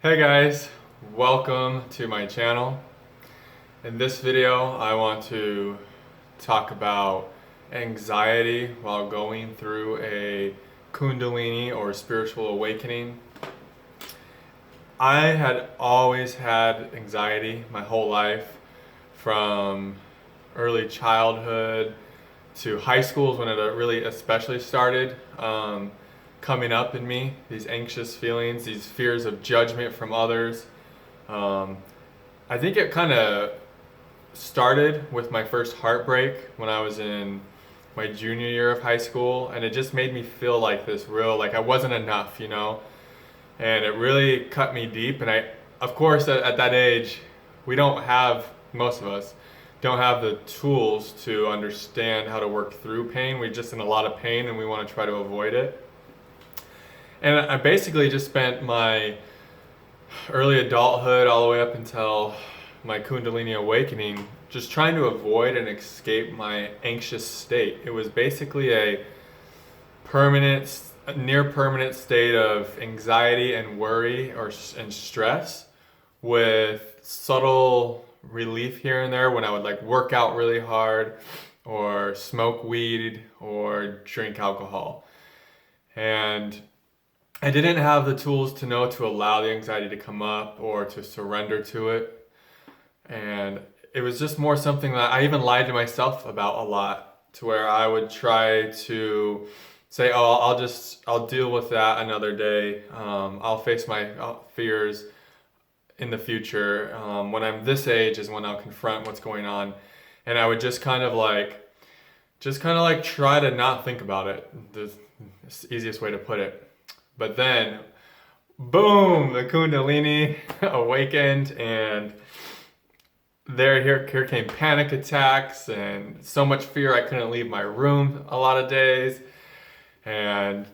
Hey guys, welcome to my channel. In this video, I want to talk about anxiety while going through a kundalini or spiritual awakening. I had always had anxiety my whole life, from early childhood to high school is when it really especially started coming up in me. These anxious feelings, these fears of judgment from others. Um, I think it kind of started with my first heartbreak when I was in my junior year of high school, and it just made me feel like this real, like I wasn't enough, and it really cut me deep. And of course, at that age, we don't have, most of us, don't have the tools to understand how to work through pain. We're just in a lot of pain and we want to try to avoid it. And I basically just spent my early adulthood all the way up until my kundalini awakening just trying to avoid and escape my anxious state. It was basically a near permanent state of anxiety and worry and stress, with subtle relief here and there when I would like work out really hard or smoke weed or drink alcohol. And I didn't have the tools to know to allow the anxiety to come up or to surrender to it. And it was just more something that I even lied to myself about a lot, to where I would try to say, oh, I'll deal with that another day. I'll face my fears in the future. When I'm this age is when I'll confront what's going on. And I would just kind of like try to not think about it. The easiest way to put it. But then, boom, the kundalini awakened, and here came panic attacks and so much fear I couldn't leave my room a lot of days. And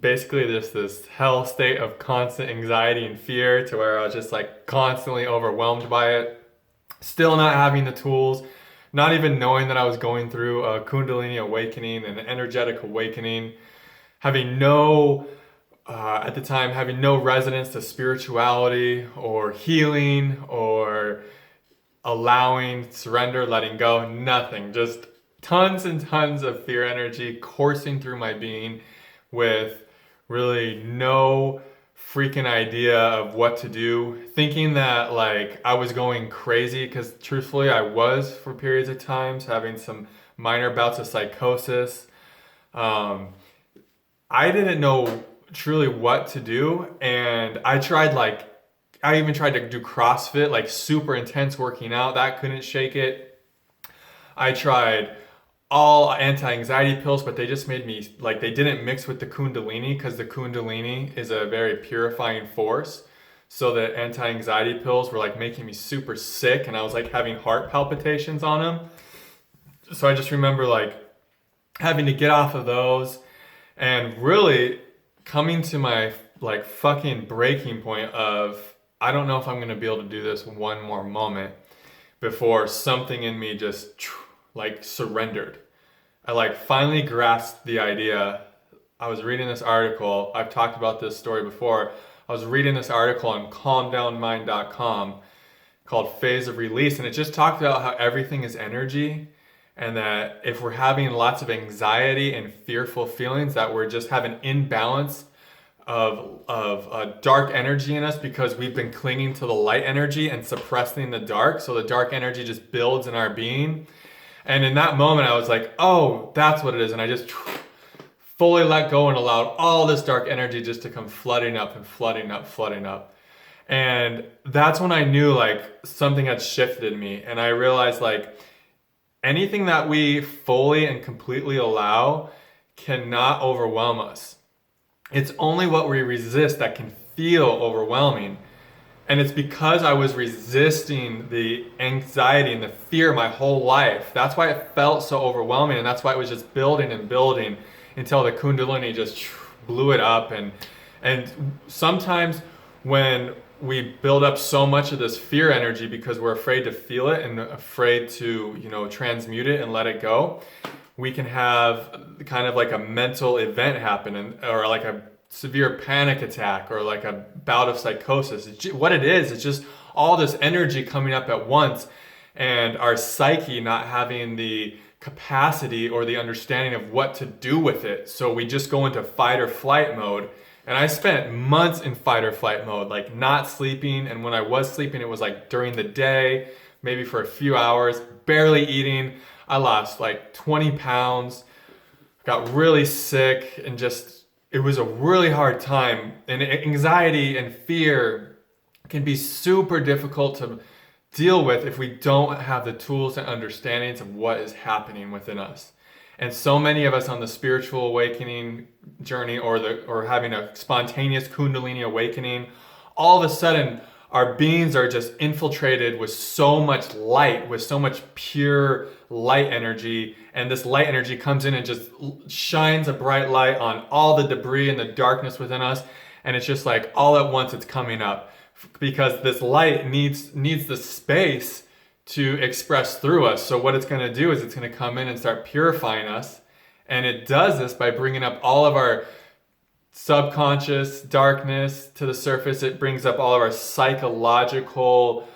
basically just this hell state of constant anxiety and fear, to where I was just like constantly overwhelmed by it, still not having the tools, not even knowing that I was going through a kundalini awakening, an energetic awakening, having at the time having no resonance to spirituality or healing or allowing, surrender, letting go, nothing. Just tons and tons of fear energy coursing through my being, with really no freaking idea of what to do, thinking that like I was going crazy, because truthfully I was for periods of times, having some minor bouts of psychosis. I didn't know truly what to do, and I even tried to do CrossFit, like super intense working out. That couldn't shake it. I tried all anti-anxiety pills, but they just made me, like, they didn't mix with the kundalini, because the kundalini is a very purifying force. So the anti-anxiety pills were like making me super sick, and I was like having heart palpitations on them. So I just remember like having to get off of those, and really coming to my like fucking breaking point of, I don't know if I'm going to be able to do this one more moment before something in me just like surrendered. I like finally grasped the idea. I was reading this article. I've talked about this story before. I was reading this article on calmdownmind.com called Phase of Release, and it just talked about how everything is energy, and that if we're having lots of anxiety and fearful feelings, that we're just have an imbalance of a dark energy in us, because we've been clinging to the light energy and suppressing the dark. So the dark energy just builds in our being. And in that moment, I was like, oh, that's what it is. And I just fully let go and allowed all this dark energy just to come flooding up and flooding up, flooding up. And that's when I knew like something had shifted in me. And I realized like anything that we fully and completely allow cannot overwhelm us. It's only what we resist that can feel overwhelming. And it's because I was resisting the anxiety and the fear my whole life. That's why it felt so overwhelming, and that's why it was just building and building until the kundalini just blew it up. And sometimes when we build up so much of this fear energy because we're afraid to feel it and afraid to, transmute it and let it go, we can have kind of like a mental event happen, or like a severe panic attack or like a bout of psychosis. What it is, it's just all this energy coming up at once, and our psyche not having the capacity or the understanding of what to do with it. So we just go into fight or flight mode. And I spent months in fight or flight mode, like not sleeping. And when I was sleeping, it was like during the day, maybe for a few hours, barely eating. I lost like 20 pounds, got really sick, and just, it was a really hard time. And anxiety and fear can be super difficult to deal with if we don't have the tools and understandings of what is happening within us. And so many of us on the spiritual awakening journey, or having a spontaneous kundalini awakening, all of a sudden our beings are just infiltrated with so much light, with so much pure light energy. And this light energy comes in and just shines a bright light on all the debris and the darkness within us. And it's just like all at once it's coming up, because this light needs the space to express through us. So what it's going to do is it's going to come in and start purifying us. And it does this by bringing up all of our subconscious darkness to the surface. It brings up all of our psychological,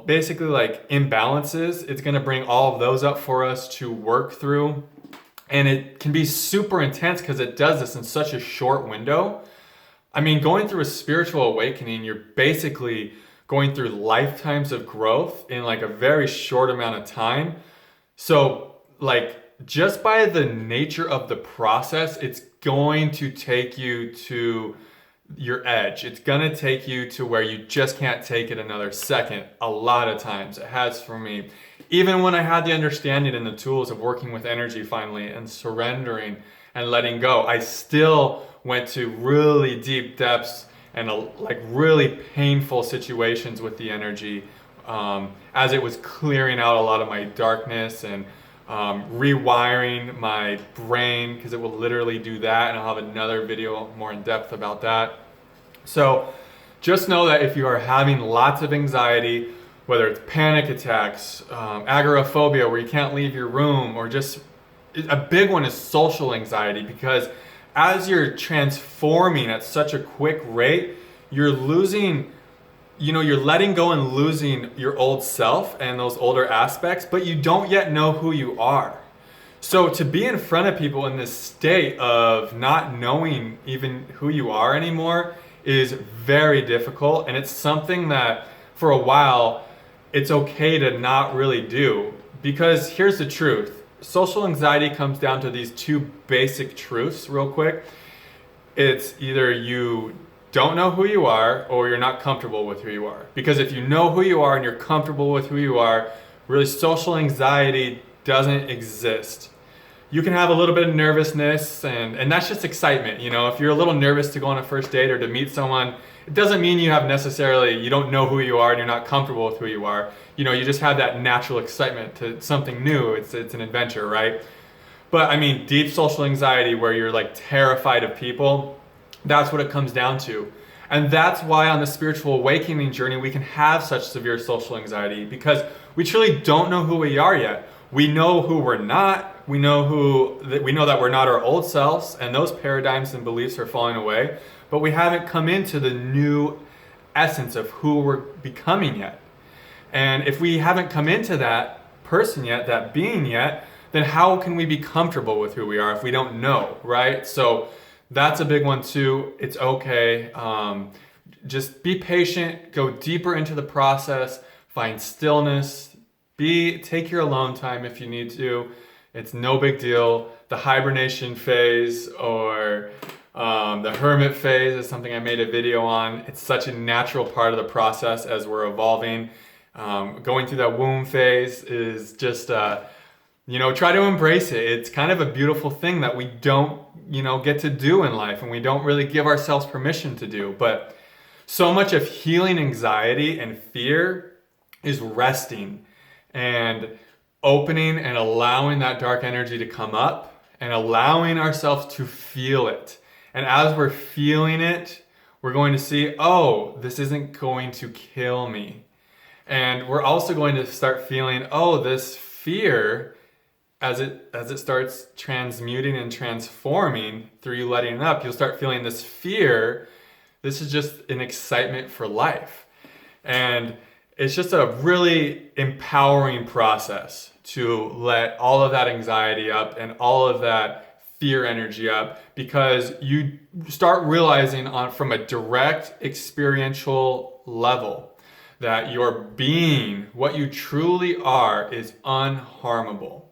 basically like imbalances. It's going to bring all of those up for us to work through. And it can be super intense because it does this in such a short window. I mean, going through a spiritual awakening, you're basically going through lifetimes of growth in like a very short amount of time. So like just by the nature of the process, it's going to take you to your edge. It's going to take you to where you just can't take it another second. A lot of times it has for me. Even when I had the understanding and the tools of working with energy finally and surrendering and letting go, I still went to really deep depths and like really painful situations with the energy, as it was clearing out a lot of my darkness and rewiring my brain, because it will literally do that, and I'll have another video more in depth about that. So just know that if you are having lots of anxiety, whether it's panic attacks, agoraphobia where you can't leave your room, or just a big one is social anxiety, because as you're transforming at such a quick rate, you're losing, you're letting go and losing your old self and those older aspects, but you don't yet know who you are. So to be in front of people in this state of not knowing even who you are anymore is very difficult. And it's something that for a while, it's okay to not really do, because here's the truth. Social anxiety comes down to these two basic truths real quick. It's either you don't know who you are or you're not comfortable with who you are. Because if you know who you are and you're comfortable with who you are, really social anxiety doesn't exist. You can have a little bit of nervousness, and that's just excitement. If you're a little nervous to go on a first date or to meet someone, it doesn't mean you don't know who you are and you're not comfortable with who you are. You just have that natural excitement to something new. It's an adventure, right? But I mean, deep social anxiety where you're like terrified of people, that's what it comes down to. And that's why on the spiritual awakening journey, we can have such severe social anxiety, because we truly don't know who we are yet. We know who we're not. We know that we're not our old selves, and those paradigms and beliefs are falling away, but we haven't come into the new essence of who we're becoming yet. And if we haven't come into that person yet, that being yet, then how can we be comfortable with who we are if we don't know, right? So that's a big one too. It's okay. Just be patient, go deeper into the process, find stillness, take your alone time if you need to. It's no big deal. The hibernation phase or the hermit phase is something I made a video on. It's such a natural part of the process as we're evolving. Going through that womb phase is just, try to embrace it. It's kind of a beautiful thing that we don't, get to do in life, and we don't really give ourselves permission to do. But so much of healing anxiety and fear is resting and opening and allowing that dark energy to come up and allowing ourselves to feel it. And as we're feeling it, we're going to see, oh, this isn't going to kill me. And we're also going to start feeling, oh, this fear as it starts transmuting and transforming through you letting it up, you'll start feeling this fear. This is just an excitement for life. And it's just a really empowering process to let all of that anxiety up and all of that fear energy up, because you start realizing from a direct experiential level that your being, what you truly are, is unharmable.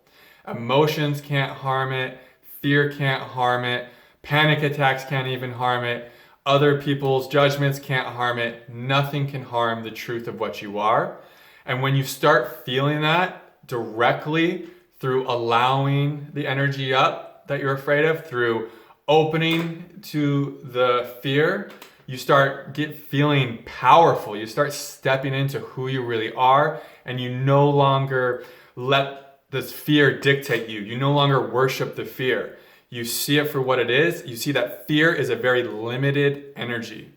Emotions can't harm it, fear can't harm it, panic attacks can't even harm it, other people's judgments can't harm it. Nothing can harm the truth of what you are. And when you start feeling that directly through allowing the energy up that you're afraid of, through opening to the fear, you start feeling powerful. You start stepping into who you really are, and you no longer let this fear dictate you. You no longer worship the fear. You see it for what it is. You see that fear is a very limited energy.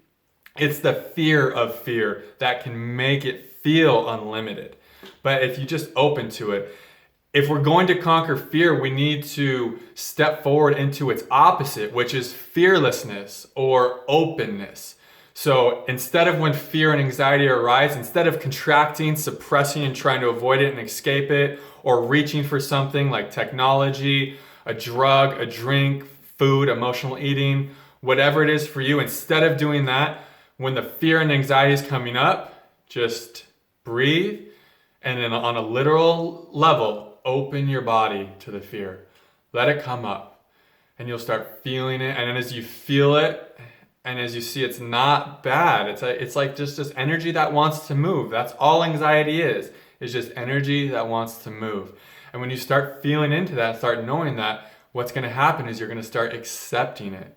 It's the fear of fear that can make it feel unlimited. But if you just open to it, if we're going to conquer fear, we need to step forward into its opposite, which is fearlessness or openness. So instead of when fear and anxiety arise, instead of contracting, suppressing, and trying to avoid it and escape it, or reaching for something like technology, a drug, a drink, food, emotional eating, whatever it is for you, instead of doing that, when the fear and anxiety is coming up, just breathe, and then on a literal level, open your body to the fear. Let it come up, and you'll start feeling it. And then as you feel it, and as you see, it's not bad. It's like just this energy that wants to move. That's all anxiety is. It's just energy that wants to move. And when you start feeling into that, start knowing that, what's going to happen is you're going to start accepting it.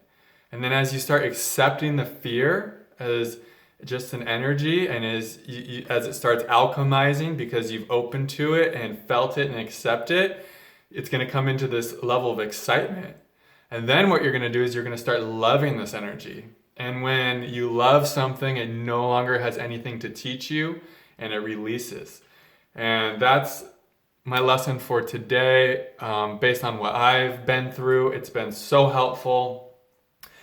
And then as you start accepting the fear as just an energy, and as it starts alchemizing because you've opened to it and felt it and accept it, it's going to come into this level of excitement. And then what you're going to do is you're going to start loving this energy. And when you love something, it no longer has anything to teach you, and it releases. And that's my lesson for today, based on what I've been through. It's been so helpful.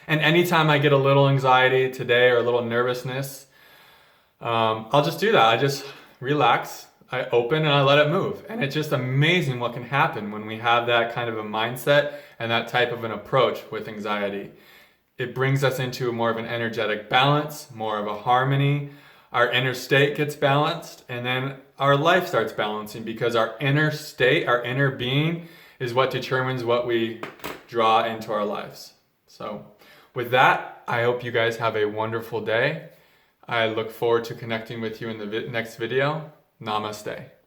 And anytime I get a little anxiety today or a little nervousness, I'll just do that. I just relax, I open, and I let it move. And it's just amazing what can happen when we have that kind of a mindset and that type of an approach with anxiety. It brings us into more of an energetic balance, more of a harmony. Our inner state gets balanced, and then our life starts balancing, because our inner state, our inner being, is what determines what we draw into our lives. So with that, I hope you guys have a wonderful day. I look forward to connecting with you in the next video. Namaste.